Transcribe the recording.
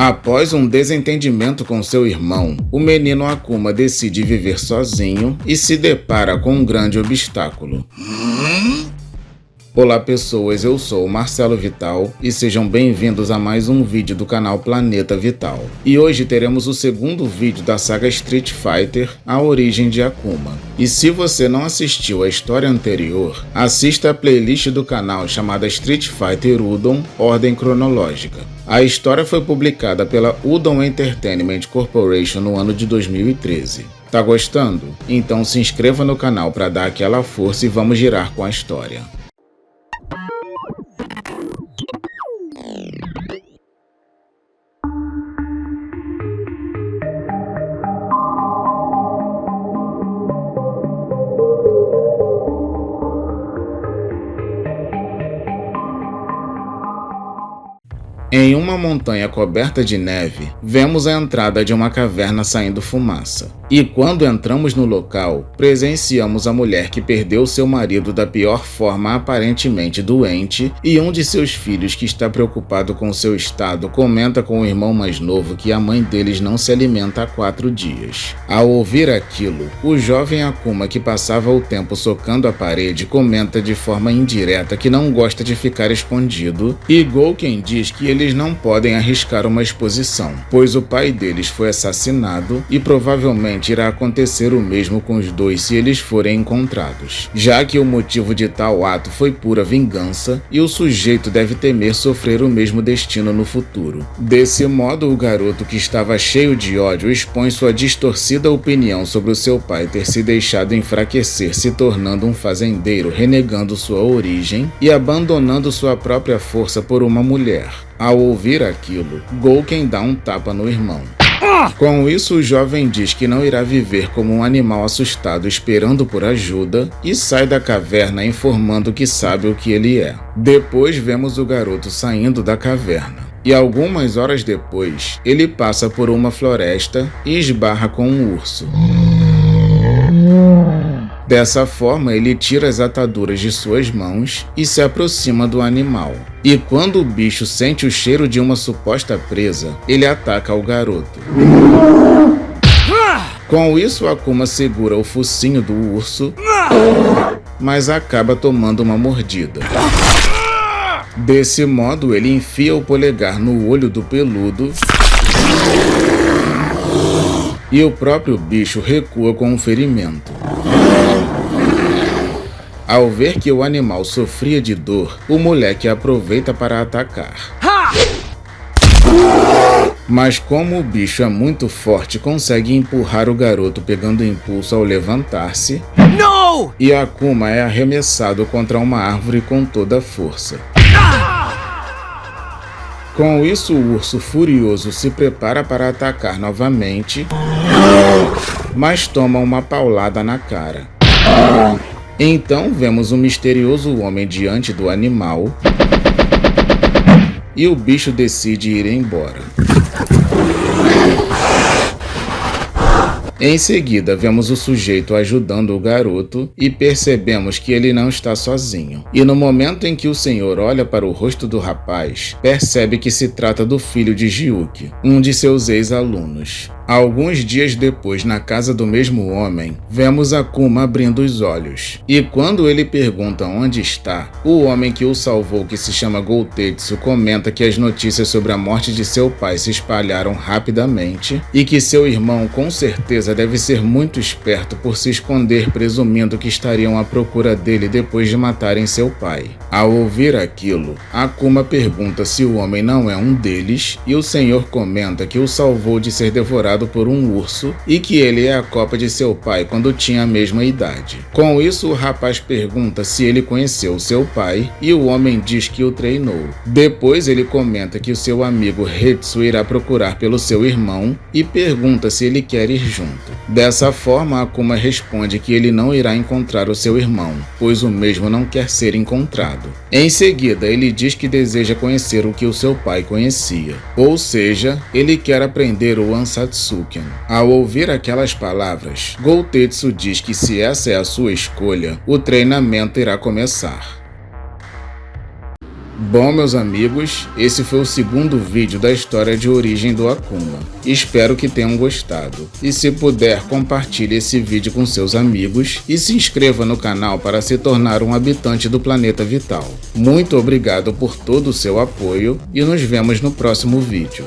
Após um desentendimento com seu irmão, o menino Akuma decide viver sozinho e se depara com um grande obstáculo. Olá pessoas, eu sou o Marcelo Vital e sejam bem-vindos a mais um vídeo do canal Planeta Vital. E hoje teremos o segundo vídeo da saga Street Fighter, A Origem de Akuma. E se você não assistiu a história anterior, assista a playlist do canal chamada Street Fighter Udon, Ordem Cronológica. A história foi publicada pela Udon Entertainment Corporation no ano de 2013. Tá gostando? Então se inscreva no canal para dar aquela força e vamos girar com a história. Em uma montanha coberta de neve, vemos a entrada de uma caverna saindo fumaça. E quando entramos no local, presenciamos a mulher que perdeu seu marido da pior forma aparentemente doente, e um de seus filhos que está preocupado com seu estado comenta com o irmão mais novo que a mãe deles não se alimenta há 4 dias. Ao ouvir aquilo, o jovem Akuma, que passava o tempo socando a parede, comenta de forma indireta que não gosta de ficar escondido, e Gouken diz que eles não podem arriscar uma exposição, pois o pai deles foi assassinado e provavelmente irá acontecer o mesmo com os dois se eles forem encontrados, já que o motivo de tal ato foi pura vingança e o sujeito deve temer sofrer o mesmo destino no futuro. Desse modo, o garoto, que estava cheio de ódio, expõe sua distorcida opinião sobre o seu pai ter se deixado enfraquecer, se tornando um fazendeiro, renegando sua origem e abandonando sua própria força por uma mulher. Ao ouvir aquilo, Gouken dá um tapa no irmão. Com isso, o jovem diz que não irá viver como um animal assustado esperando por ajuda e sai da caverna informando que sabe o que ele é. Depois vemos o garoto saindo da caverna. E algumas horas depois, ele passa por uma floresta e esbarra com um urso. Dessa forma, ele tira as ataduras de suas mãos e se aproxima do animal. E quando o bicho sente o cheiro de uma suposta presa, ele ataca o garoto. Com isso, Akuma segura o focinho do urso, mas acaba tomando uma mordida. Desse modo, ele enfia o polegar no olho do peludo e o próprio bicho recua com um ferimento. Ao ver que o animal sofria de dor, o moleque aproveita para atacar. Mas como o bicho é muito forte, consegue empurrar o garoto pegando impulso ao levantar-se. Não! E Akuma é arremessado contra uma árvore com toda a força. Com isso, o urso furioso se prepara para atacar novamente, mas toma uma paulada na cara. Então vemos um misterioso homem diante do animal e o bicho decide ir embora. Em seguida, vemos o sujeito ajudando o garoto e percebemos que ele não está sozinho. E no momento em que o senhor olha para o rosto do rapaz, percebe que se trata do filho de Gyuki, um de seus ex-alunos. Alguns dias depois, na casa do mesmo homem, vemos Akuma abrindo os olhos. E quando ele pergunta onde está, o homem que o salvou, que se chama Goutetsu, comenta que as notícias sobre a morte de seu pai se espalharam rapidamente e que seu irmão com certeza deve ser muito esperto por se esconder, presumindo que estariam à procura dele depois de matarem seu pai. Ao ouvir aquilo, Akuma pergunta se o homem não é um deles e o senhor comenta que o salvou de ser devorado por um urso e que ele é a cópia de seu pai quando tinha a mesma idade. Com isso, o rapaz pergunta se ele conheceu seu pai e o homem diz que o treinou. Depois ele comenta que o seu amigo Hetsu irá procurar pelo seu irmão e pergunta se ele quer ir junto. Dessa forma, Akuma responde que ele não irá encontrar o seu irmão, pois o mesmo não quer ser encontrado. Em seguida, ele diz que deseja conhecer o que o seu pai conhecia, ou seja, ele quer aprender o Ansatsuken. Ao ouvir aquelas palavras, Goutetsu diz que se essa é a sua escolha, o treinamento irá começar. Bom, meus amigos, esse foi o segundo vídeo da história de origem do Akuma. Espero que tenham gostado. E se puder, compartilhe esse vídeo com seus amigos e se inscreva no canal para se tornar um habitante do Planeta Vital. Muito obrigado por todo o seu apoio e nos vemos no próximo vídeo.